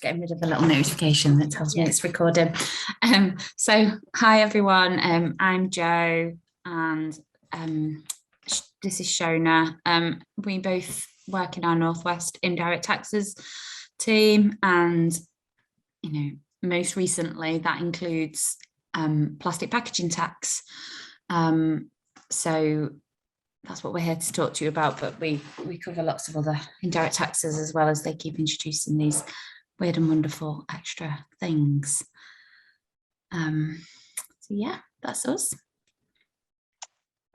getting rid of the little notification that tells me it's recording. So hi everyone, I'm Jo and this is Shona. We both work in our Northwest Indirect Taxes team, and most recently that includes plastic packaging tax. So that's what we're here to talk to you about, but we cover lots of other indirect taxes as well, as they keep introducing these weird and wonderful extra things. So yeah, that's us.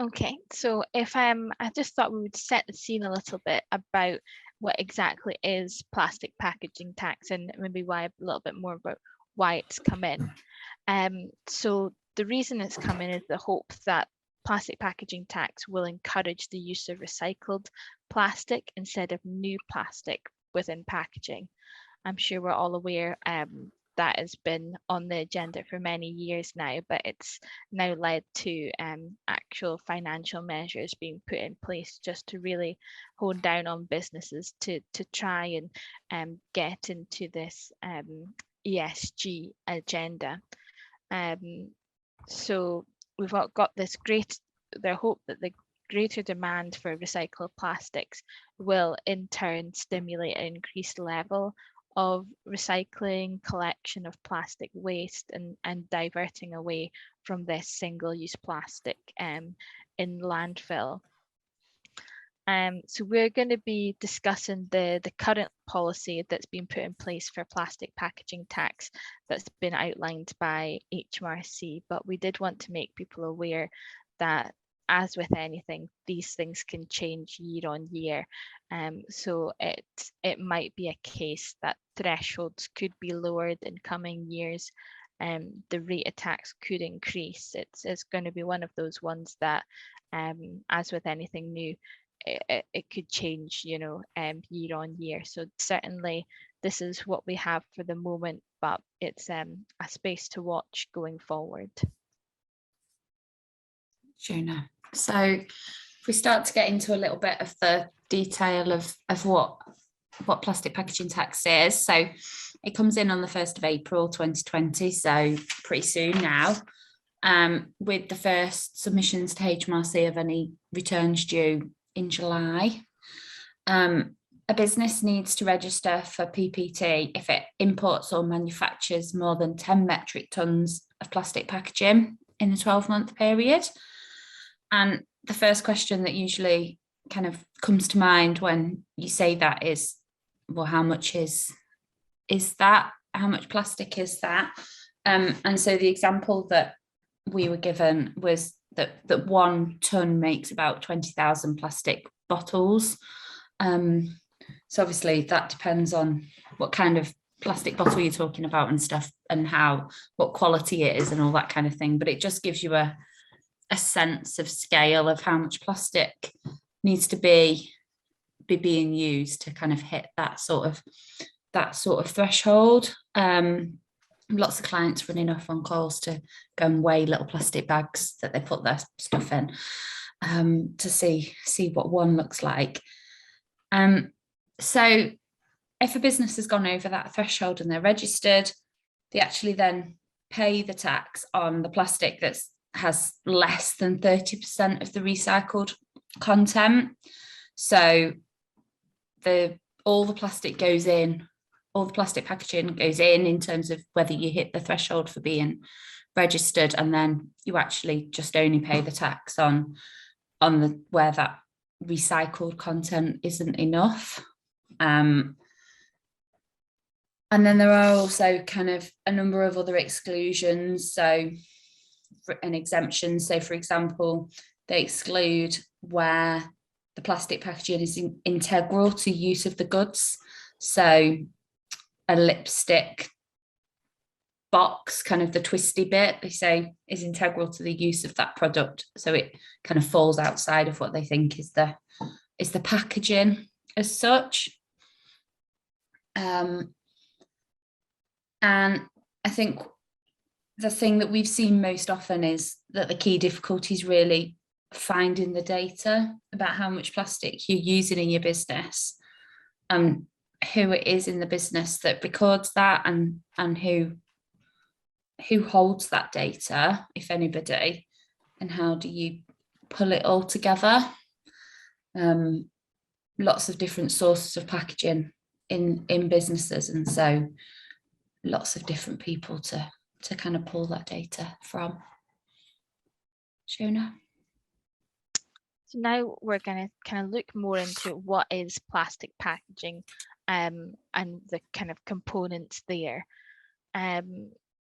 Okay, so if I just thought we would set the scene a little bit about what exactly is plastic packaging tax, and maybe a little bit more about why it's come in. So the reason it's come in is the hope that plastic packaging tax will encourage the use of recycled plastic instead of new plastic within packaging. I'm sure we're all aware that has been on the agenda for many years now, but it's now led to actual financial measures being put in place just to really hone down on businesses to try and get into this ESG agenda. So we've got this their hope that the greater demand for recycled plastics will in turn stimulate an increased level of recycling, collection of plastic waste, and diverting away from this single-use plastic in landfill. So we're going to be discussing the current policy that's been put in place for plastic packaging tax that's been outlined by HMRC, but we did want to make people aware that, as with anything, these things can change year on year. So it might be a case that thresholds could be lowered in coming years. The rate of tax could increase. It's going to be one of those ones that, as with anything new, it could change, year on year. So certainly this is what we have for the moment, but it's a space to watch going forward. Shona. So if we start to get into a little bit of the detail of what plastic packaging tax is. So it comes in on the 1st of April 2020, so pretty soon now, with the first submissions to HMRC of any returns due in July. A business needs to register for PPT if it imports or manufactures more than 10 metric tons of plastic packaging in a 12-month period. And the first question that usually kind of comes to mind when you say that is, well, how much is that? How much plastic is that? And so the example that we were given was that 1 ton makes about 20,000 plastic bottles. So obviously that depends on what kind of plastic bottle you're talking about and stuff, and what quality it is and all that kind of thing. But it just gives you a sense of scale of how much plastic needs to be being used to kind of hit that sort of threshold. Lots of clients running off on calls to go and weigh little plastic bags that they put their stuff in, to see what one looks like. So if a business has gone over that threshold and they're registered, they actually then pay the tax on the plastic that has less than 30% of the recycled content. So all the plastic goes in, all the plastic packaging goes in terms of whether you hit the threshold for being registered, and then you actually just only pay the tax on where that recycled content isn't enough. And then there are also kind of a number of other exclusions, an exemption. So for example, they exclude where the plastic packaging is integral to use of the goods. So a lipstick box, kind of the twisty bit, they say is integral to the use of that product. So it kind of falls outside of what they think is the packaging as such. And I think the thing that we've seen most often is that the key difficulty is really finding the data about how much plastic you're using in your business. who it is in the business that records that, and who holds that data, if anybody, and how do you pull it all together. Lots of different sources of packaging in businesses, and so lots of different people to kind of pull that data from. Shona? So now we're going to kind of look more into what is plastic packaging, and the kind of components there.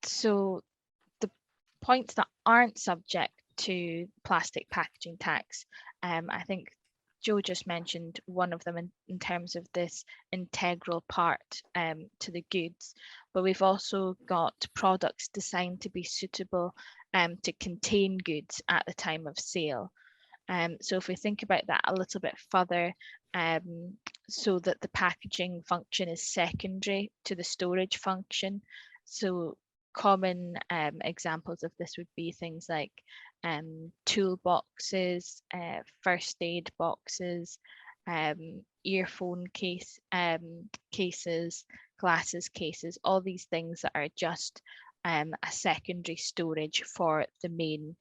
So the points that aren't subject to plastic packaging tax, I think Joe just mentioned one of them in terms of this integral part to the goods, but we've also got products designed to be suitable to contain goods at the time of sale. So if we think about that a little bit further, so that the packaging function is secondary to the storage function. So common examples of this would be things like toolboxes, first aid boxes, earphone cases, glasses cases, all these things that are just a secondary storage for the main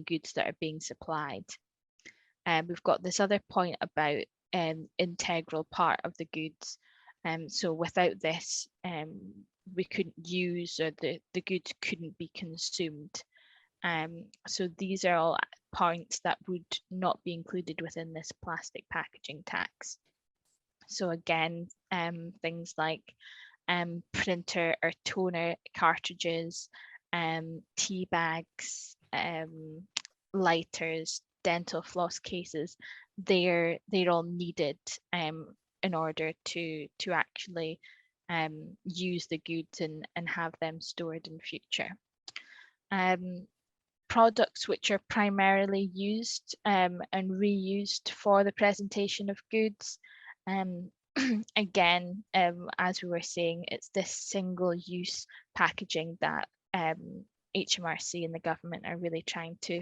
goods that are being supplied. We've got this other point about integral part of the goods. So without this, we couldn't use, or the goods couldn't be consumed. So these are all points that would not be included within this plastic packaging tax. So again, things like printer or toner cartridges, tea bags, lighters, dental floss cases, they're all needed in order to actually use the goods and have them stored in future. Products which are primarily used and reused for the presentation of goods, again, as we were saying, it's this single-use packaging that HMRC and the government are really trying to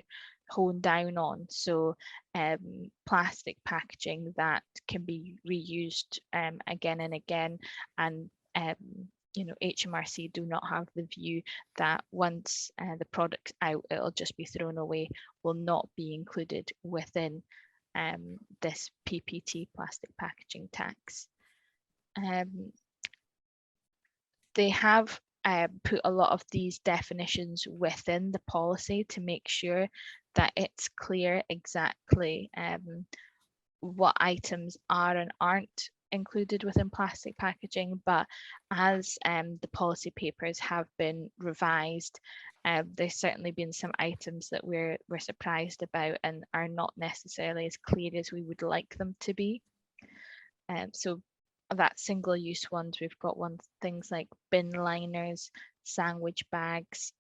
hone down on. So plastic packaging that can be reused again and again, and HMRC do not have the view that once the product's out, it'll just be thrown away, will not be included within this PPT, plastic packaging tax. They have put a lot of these definitions within the policy to make sure that it's clear exactly what items are and aren't included within plastic packaging. But as the policy papers have been revised, there's certainly been some items that we're surprised about and are not necessarily as clear as we would like them to be. So that single-use ones, we've got things like bin liners, sandwich bags,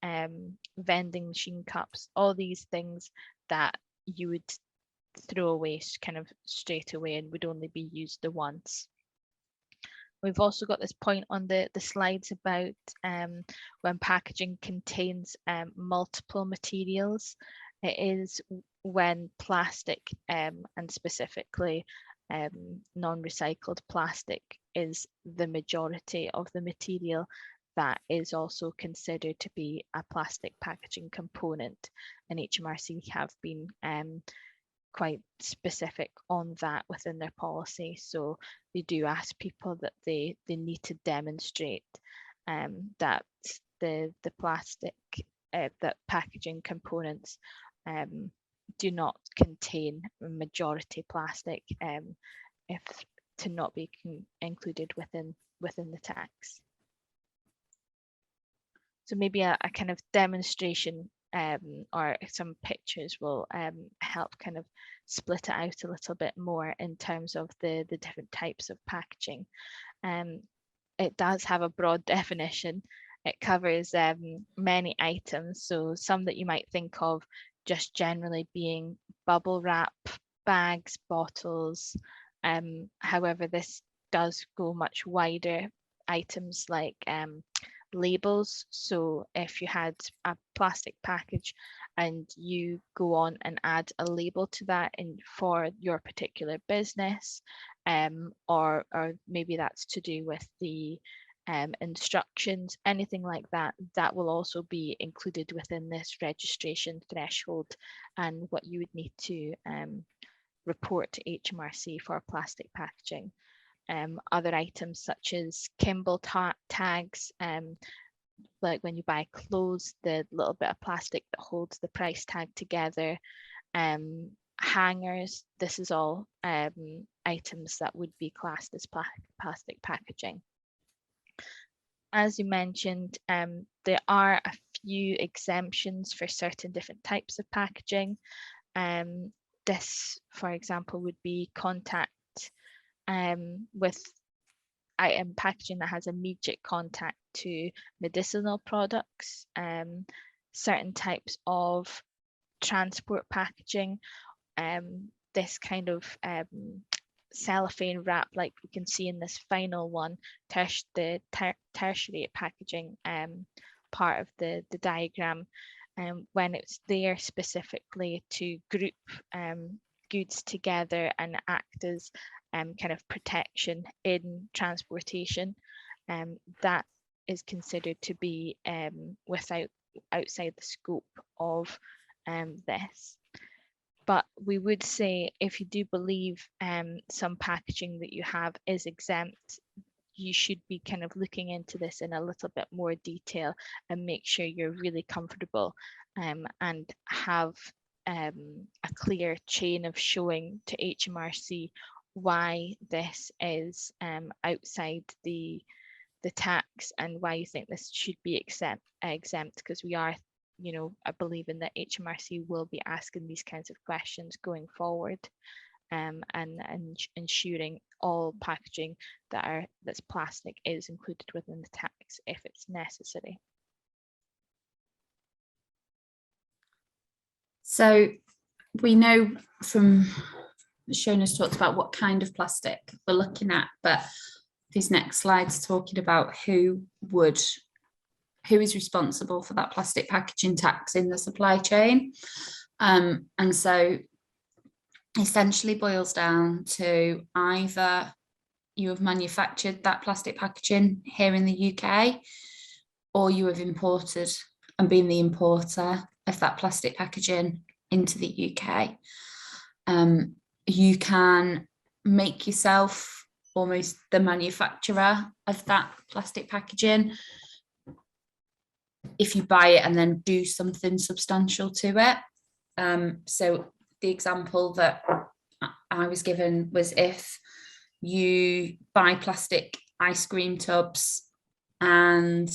vending machine cups, all these things that you would throw away kind of straight away and would only be used the once. We've also got this point on the slides about when packaging contains multiple materials. It is when plastic and specifically non-recycled plastic is the majority of the material that is also considered to be a plastic packaging component, and HMRC have been quite specific on that within their policy. So they do ask people that they need to demonstrate that the plastic that packaging components do not contain majority plastic if to not be included within the tax. So maybe a kind of demonstration or some pictures will help kind of split it out a little bit more in terms of the different types of packaging. It does have a broad definition. It covers many items, so some that you might think of just generally being bubble wrap, bags, bottles. However, this does go much wider. Items like labels. So if you had a plastic package and you go on and add a label to that for your particular business, or maybe that's to do with the instructions, anything like that, that will also be included within this registration threshold and what you would need to report to HMRC for plastic packaging. Other items such as Kimball tags, like when you buy clothes, the little bit of plastic that holds the price tag together, hangers, this is all items that would be classed as plastic packaging. As you mentioned, there are a few exemptions for certain different types of packaging. This, for example, would be contact with packaging that has immediate contact to medicinal products, certain types of transport packaging, this kind of cellophane wrap, like we can see in this final one, the tertiary packaging part of the diagram, when it's there specifically to group goods together and act as kind of protection in transportation, that is considered to be outside the scope of this. But we would say if you do believe some packaging that you have is exempt, you should be kind of looking into this in a little bit more detail and make sure you're really comfortable and have a clear chain of showing to HMRC why this is outside the tax and why you think this should be exempt, because we are, I believe in that HMRC will be asking these kinds of questions going forward, and ensuring all packaging that's plastic is included within the tax if it's necessary. So we know from Shona's talked about what kind of plastic we're looking at, but these next slides talking about who is responsible for that plastic packaging tax in the supply chain. And so essentially boils down to either you have manufactured that plastic packaging here in the UK, or you have imported and been the importer of that plastic packaging into the UK. You can make yourself almost the manufacturer of that plastic packaging if you buy it and then do something substantial to it. So the example that I was given was if you buy plastic ice cream tubs and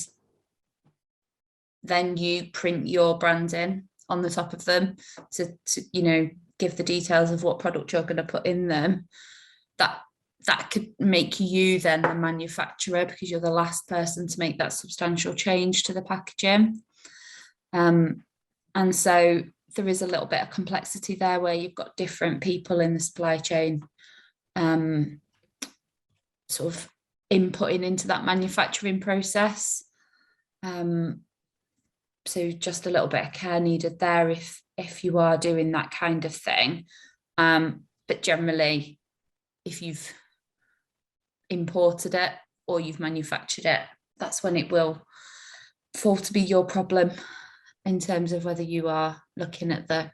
then you print your branding on the top of them to give the details of what product you're going to put in them, that could make you then the manufacturer, because you're the last person to make that substantial change to the packaging. And so there is a little bit of complexity there where you've got different people in the supply chain sort of inputting into that manufacturing process. So just a little bit of care needed there if you are doing that kind of thing. But generally, if you've imported it or you've manufactured it, that's when it will fall to be your problem in terms of whether you are looking at the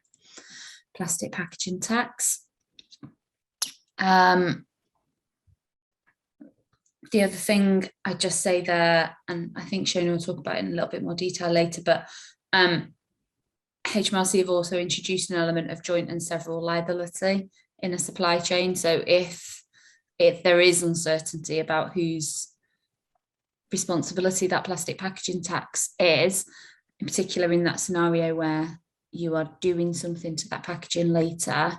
plastic packaging tax. The other thing I just say there, and I think Shona will talk about it in a little bit more detail later, but HMRC have also introduced an element of joint and several liability in a supply chain. So if there is uncertainty about whose responsibility that plastic packaging tax is, in particular in that scenario where you are doing something to that packaging later,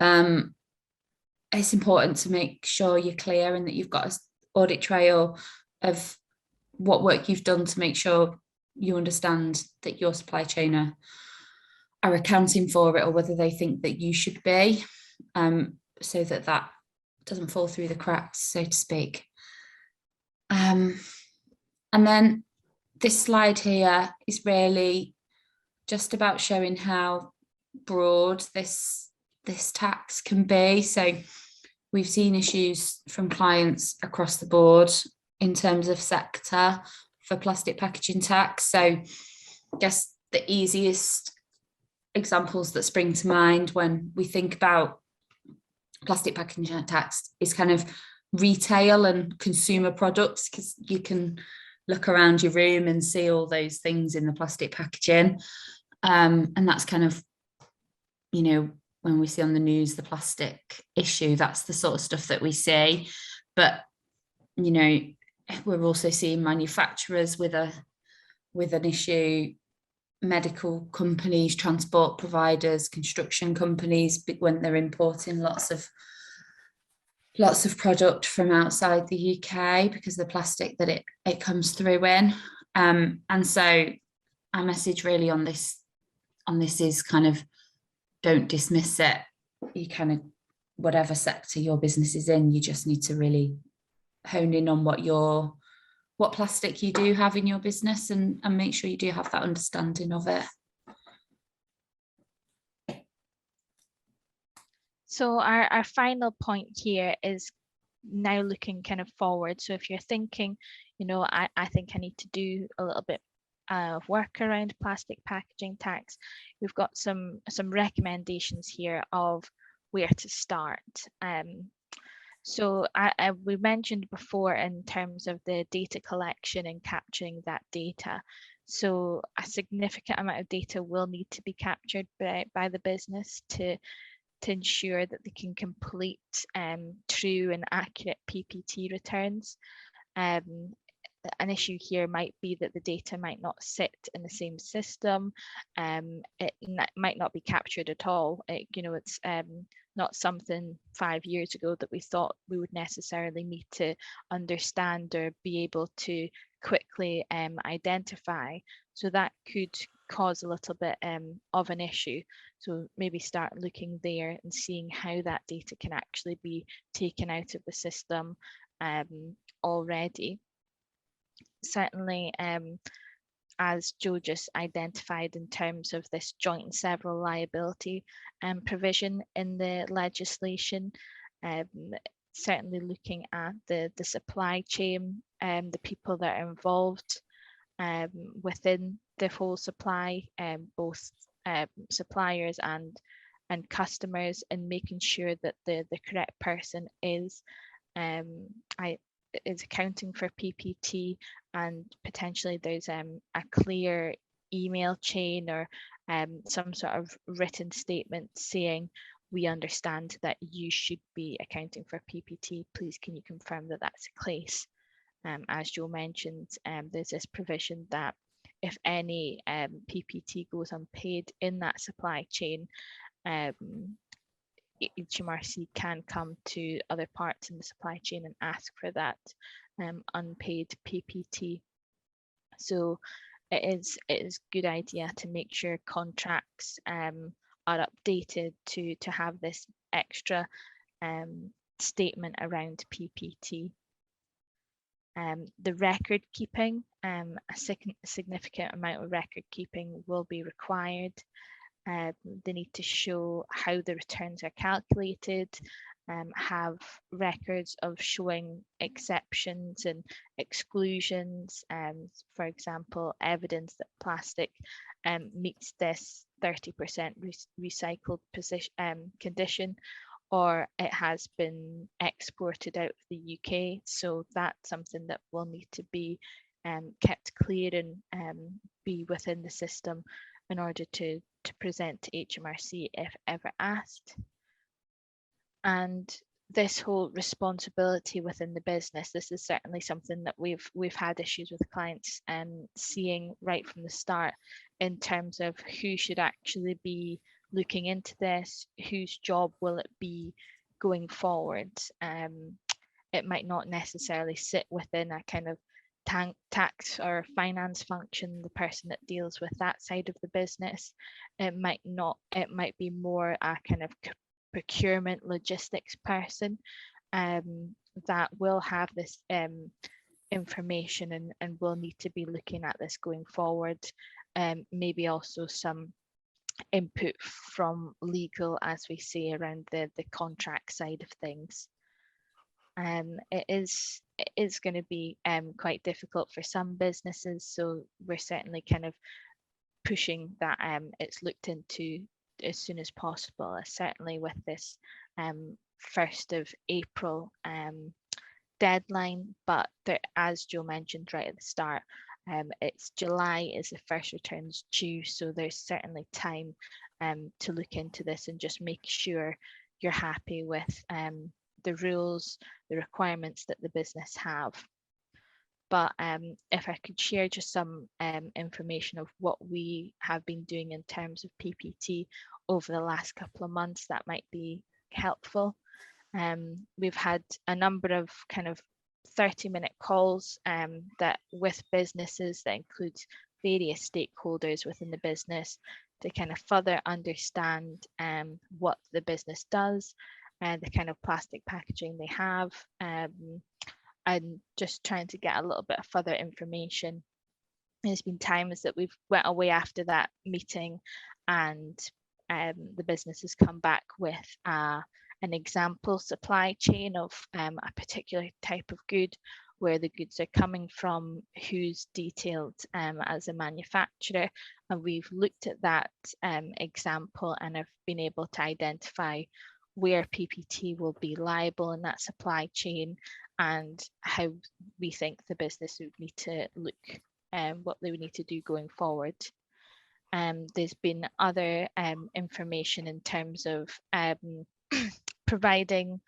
it's important to make sure you're clear and that you've got an audit trail of what work you've done to make sure you understand that your supply chain are accounting for it, or whether they think that you should be, so that doesn't fall through the cracks, so to speak. And then this slide here is really just about showing how broad this tax can be. So we've seen issues from clients across the board in terms of sector for plastic packaging tax. So I guess the easiest examples that spring to mind when we think about plastic packaging tax is kind of retail and consumer products, because you can look around your room and see all those things in the plastic packaging. And that's kind of, you know, when we see on the news the plastic issue, that's the sort of stuff that we see. But, you know, we're also seeing manufacturers with an issue, medical companies, transport providers, construction companies, when they're importing lots of product from outside the UK because of the plastic that it comes through in. And so our message really on this is kind of, don't dismiss it. You kind of, whatever sector your business is in, you just need to really hone in on what plastic you do have in your business, and make sure you do have that understanding of it. So our final point here is now looking kind of forward. So if you're thinking, you know, I think I need to do a little bit of work around plastic packaging tax, we've got some recommendations here of where to start. So we mentioned before in terms of the data collection and capturing that data. So a significant amount of data will need to be captured by the business to ensure that they can complete true and accurate PPT returns. An issue here might be that the data might not sit in the same system. It might not be captured at all. It's not something 5 years ago that we thought we would necessarily need to understand or be able to quickly identify. So that could cause a little bit of an issue. So maybe start looking there and seeing how that data can actually be taken out of the system already. Certainly, as Joe just identified in terms of this joint and several liability provision in the legislation, certainly looking at the supply chain and the people that are involved within the whole supply, both suppliers and customers, and making sure that the correct person is accounting for PPT, and potentially there's a clear email chain or some sort of written statement saying, we understand that you should be accounting for PPT. Please can you confirm that that's the case? As Joe mentioned, there's this provision that if any PPT goes unpaid in that supply chain, HMRC can come to other parts in the supply chain and ask for that unpaid PPT. So it is a good idea to make sure contracts are updated to have this extra statement around PPT. The record keeping, a significant amount of record keeping will be required. They need to show how the returns are calculated, have records of showing exceptions and exclusions, for example, evidence that plastic meets this 30% recycled condition, or it has been exported out of the UK. So that's something that will need to be kept clear and be within the system in order to present to HMRC if ever asked. And this whole responsibility within the business, this is certainly something that we've had issues with clients seeing right from the start, in terms of who should actually be looking into this, whose job will it be going forward. It might not necessarily sit within a kind of tax or finance function, the person that deals with that side of the business. It might be more a kind of procurement logistics person that will have this information, and we'll need to be looking at this going forward. Maybe also some input from legal, as we say, around the contract side of things. It is going to be quite difficult for some businesses, so we're certainly kind of pushing that it's looked into as soon as possible, certainly with this 1st of April deadline. But there, as Jo mentioned right at the start, it's July is the first returns due, so there's certainly time to look into this and just make sure you're happy with the rules, the requirements that the business have. But if I could share just some information of what we have been doing in terms of PPT over the last couple of months, that might be helpful. We've had a number of kind of 30-minute calls that with businesses that includes various stakeholders within the business to kind of further understand what the business does and the kind of plastic packaging they have, and just trying to get a little bit of further information. There's been times that we've went away after that meeting and the business has come back with an example supply chain of a particular type of good, where the goods are coming from, who's detailed as a manufacturer, and we've looked at that example and have been able to identify where PPT will be liable in that supply chain and how we think the business would need to look, what they would need to do going forward. There's been other information in terms of providing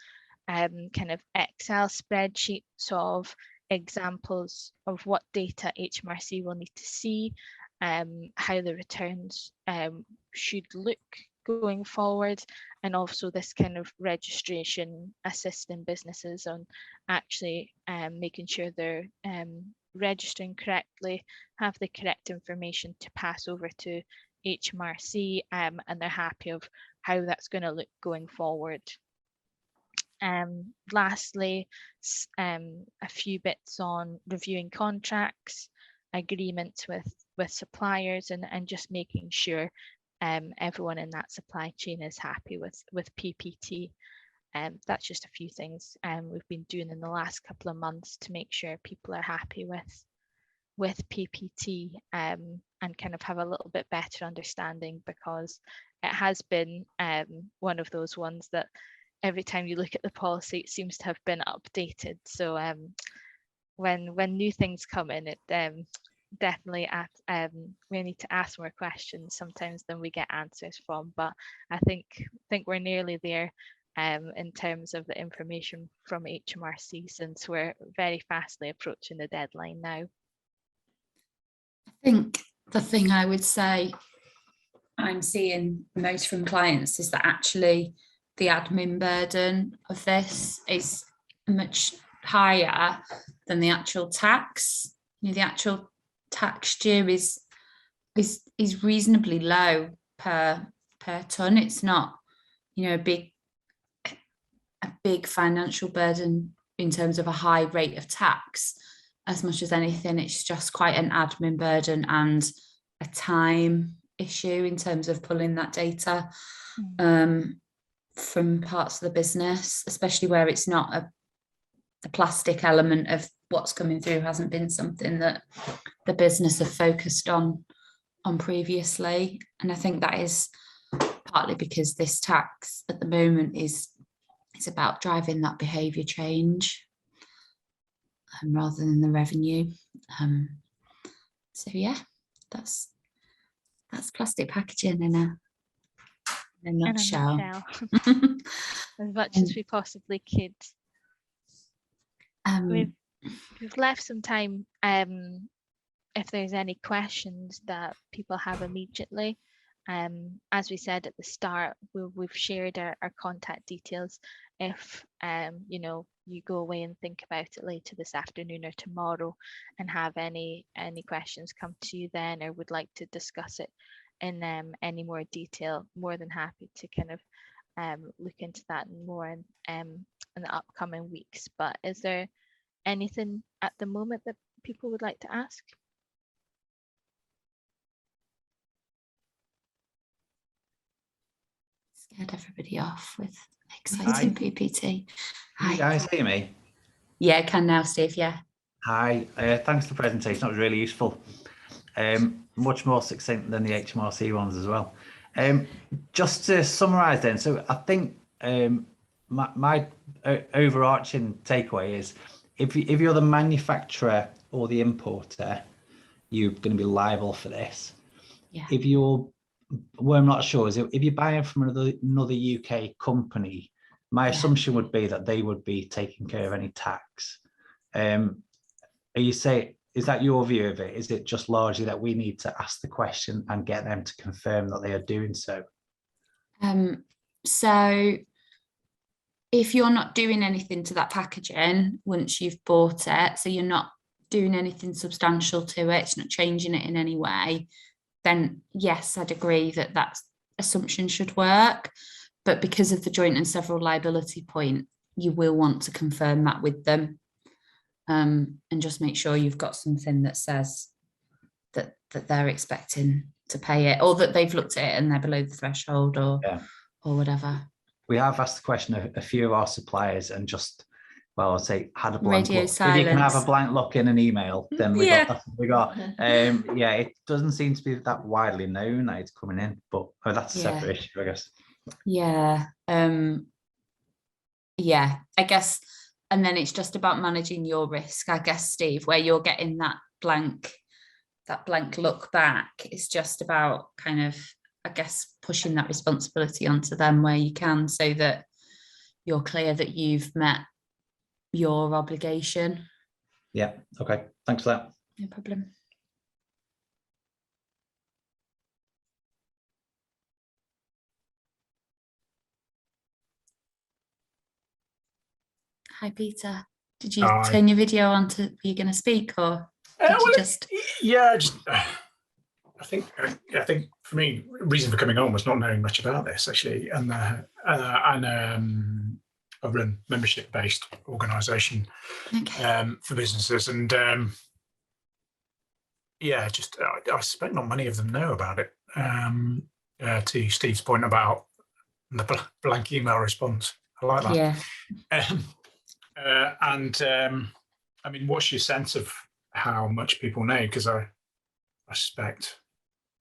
kind of Excel spreadsheets of examples of what data HMRC will need to see, how the returns should look going forward, and also this kind of registration assisting businesses on actually making sure they're registering correctly, have the correct information to pass over to HMRC, and they're happy of how that's going to look going forward. Lastly, a few bits on reviewing contracts, agreements with suppliers, and just making sure everyone in that supply chain is happy with PPT. That's just a few things we've been doing in the last couple of months to make sure people are happy with PPT, and kind of have a little bit better understanding, because it has been one of those ones that every time you look at the policy, it seems to have been updated. So when new things come in, it definitely we need to ask more questions sometimes than we get answers from. But I think we're nearly there in terms of the information from HMRC, since we're very fastly approaching the deadline now. I think the thing I would say I'm seeing most from clients is that actually the admin burden of this is much higher than the actual tax. You know, the actual tax due is reasonably low per ton. It's not, you know, a big financial burden in terms of a high rate of tax. As much as anything, it's just quite an admin burden and a time issue in terms of pulling that data from parts of the business, especially where it's not the plastic element of what's coming through hasn't been something that the business have focused on previously. And I think that is partly because this tax at the moment is about driving that behaviour change rather than the revenue. So yeah, that's plastic packaging in a nutshell. As much as we possibly could. We've left some time if there's any questions that people have immediately. As we said at the start, we've shared our contact details. If you know, you go away and think about it later this afternoon or tomorrow and have any questions come to you then, or would like to discuss it in any more detail, more than happy to kind of look into that more in the upcoming weeks. But is there anything at the moment that people would like to ask? Scared everybody off with exciting PPT. Can Hi. you guys hear me? Yeah, I can now, Steve. Yeah. Hi, thanks for the presentation. That was really useful. Much more succinct than the HMRC ones as well. Just to summarise then, so I think my overarching takeaway is if you're the manufacturer or the importer, you're going to be liable for this. Yeah. If you're, well, I'm not sure, is if you're buying from another UK company, my assumption would be that they would be taking care of any tax. Are you saying, is that your view of it? Is it just largely that we need to ask the question and get them to confirm that they are doing so? So if you're not doing anything to that packaging once you've bought it, so you're not doing anything substantial to it, it's not changing it in any way, then yes, I'd agree that that assumption should work. But because of the joint and several liability point, you will want to confirm that with them. And just make sure you've got something that says that they're expecting to pay it, or that they've looked at it and they're below the threshold, or whatever. We have asked the question of a few of our suppliers and just, well, I'd say had a blank Radio look. silence. If you can have a blank look in an email, then we got that's what we got. Yeah, it doesn't seem to be that widely known that it's coming in, but that's a separate issue, I guess. Yeah. Yeah, I guess. And then it's just about managing your risk, I guess, Steve, where you're getting that blank look back. It's just about kind of, I guess, pushing that responsibility onto them where you can, so that you're clear that you've met your obligation. Yeah, okay, thanks for that. No problem. Hi, Peter. Did you turn your video on to, were you going to speak, or did you just? Yeah, I think for me, reason for coming on was not knowing much about this actually, and I run membership-based organisation for businesses, and yeah, just I suspect not many of them know about it. To Steve's point about the blank email response, I like that. Yeah. I mean, what's your sense of how much people know? Because I suspect,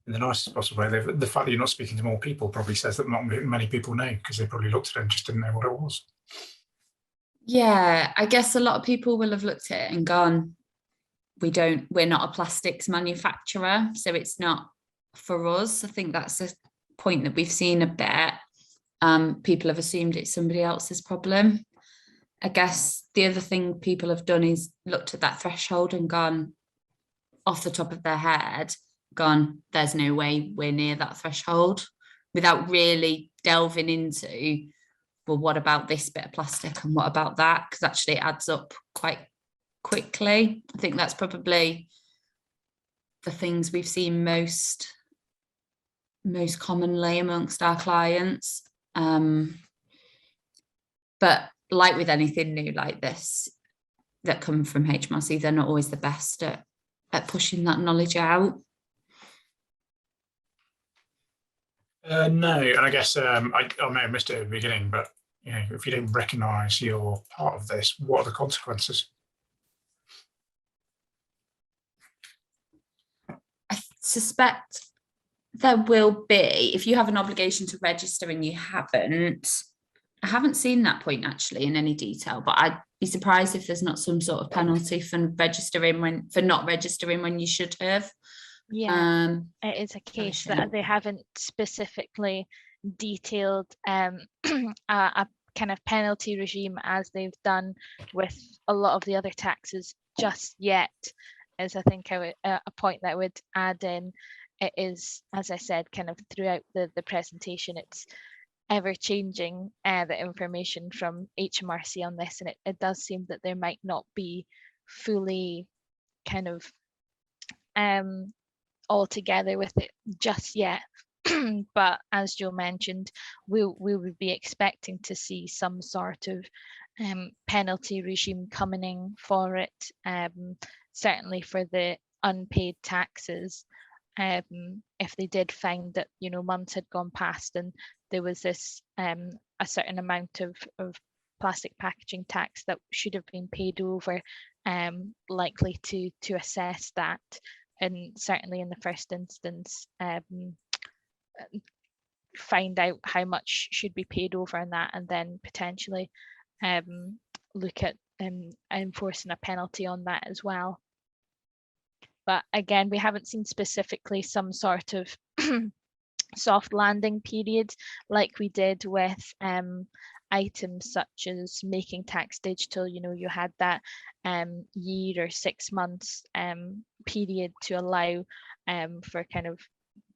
in the nicest possible way, the fact that you're not speaking to more people probably says that not many people know, because they probably looked at it and just didn't know what it was. Yeah, I guess a lot of people will have looked at it and gone, we're not a plastics manufacturer, so it's not for us. I think that's a point that we've seen a bit. People have assumed it's somebody else's problem. I guess the other thing people have done is looked at that threshold and gone, off the top of their head, gone, there's no way we're near that threshold, without really delving into, well, what about this bit of plastic and what about that? Because actually it adds up quite quickly. I think that's probably the things we've seen most commonly amongst our clients. But like with anything new like this that come from HMRC, they're not always the best at pushing that knowledge out. No, and I guess I may have missed it at the beginning, but you know, if you didn't recognise you're part of this, what are the consequences? I suspect there will be, if you have an obligation to register and you haven't. I haven't seen that point actually in any detail, but I'd be surprised if there's not some sort of penalty for not registering when you should have. Yeah, it is a case that they haven't specifically detailed a kind of penalty regime as they've done with a lot of the other taxes just yet. Is I think a point that I would add in. It is, as I said, kind of throughout the presentation, it's ever changing, the information from HMRC on this, and it does seem that there might not be fully kind of all together with it just yet. But as Joe mentioned, we would be expecting to see some sort of penalty regime coming in for it, certainly for the unpaid taxes. If they did find that, you know, months had gone past and there was this a certain amount of plastic packaging tax that should have been paid over, likely to assess that, and certainly in the first instance find out how much should be paid over on that, and then potentially look at enforcing a penalty on that as well. But again, we haven't seen specifically some sort of soft landing period like we did with items such as making tax digital. You know, you had that year or 6 months period to allow for kind of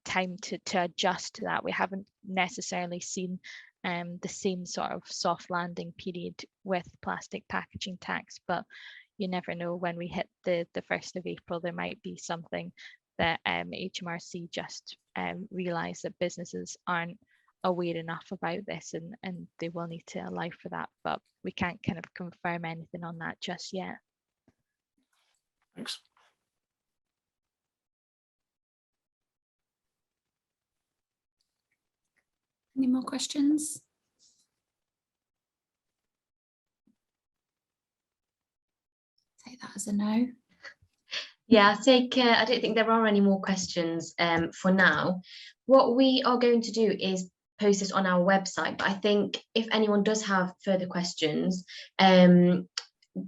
time to adjust to that. We haven't necessarily seen the same sort of soft landing period with plastic packaging tax, but you never know, when we hit the 1st of April, there might be something that HMRC just realise that businesses aren't aware enough about this, and they will need to allow for that, but we can't kind of confirm anything on that just yet. Thanks. Any more questions? Take that as a no. Yeah, I don't think there are any more questions for now. What we are going to do is post this on our website, but I think if anyone does have further questions, Joe and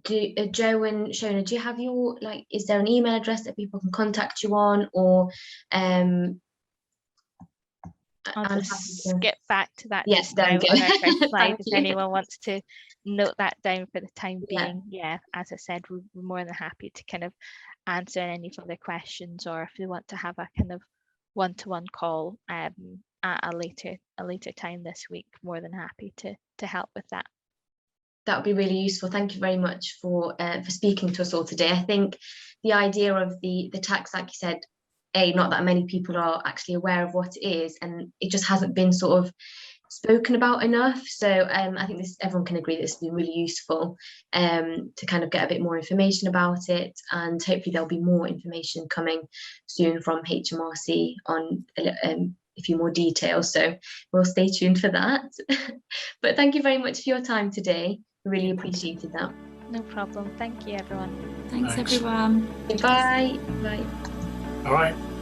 Shona, do you have your, like, is there an email address that people can contact you on, or I'll just skip back to that. Yes, just now on our first slide, Thank if you. anyone wants to note that down for the time Yeah. being. Yeah, as I said, we're more than happy to kind of answer any further questions, or if they want to have a kind of one-to-one call at a later time this week, more than happy to help with that. That would be really useful. Thank you very much for speaking to us all today. I think the idea of the tax, like you said, not that many people are actually aware of what it is, and it just hasn't been sort of spoken about enough. So I think everyone can agree this has been really useful to kind of get a bit more information about it, and hopefully there'll be more information coming soon from HMRC on a few more details. So we'll stay tuned for that. But thank you very much for your time today. Really appreciated that. No problem. Thank you, everyone. Thanks, Thanks. everyone. Bye. Bye. All right.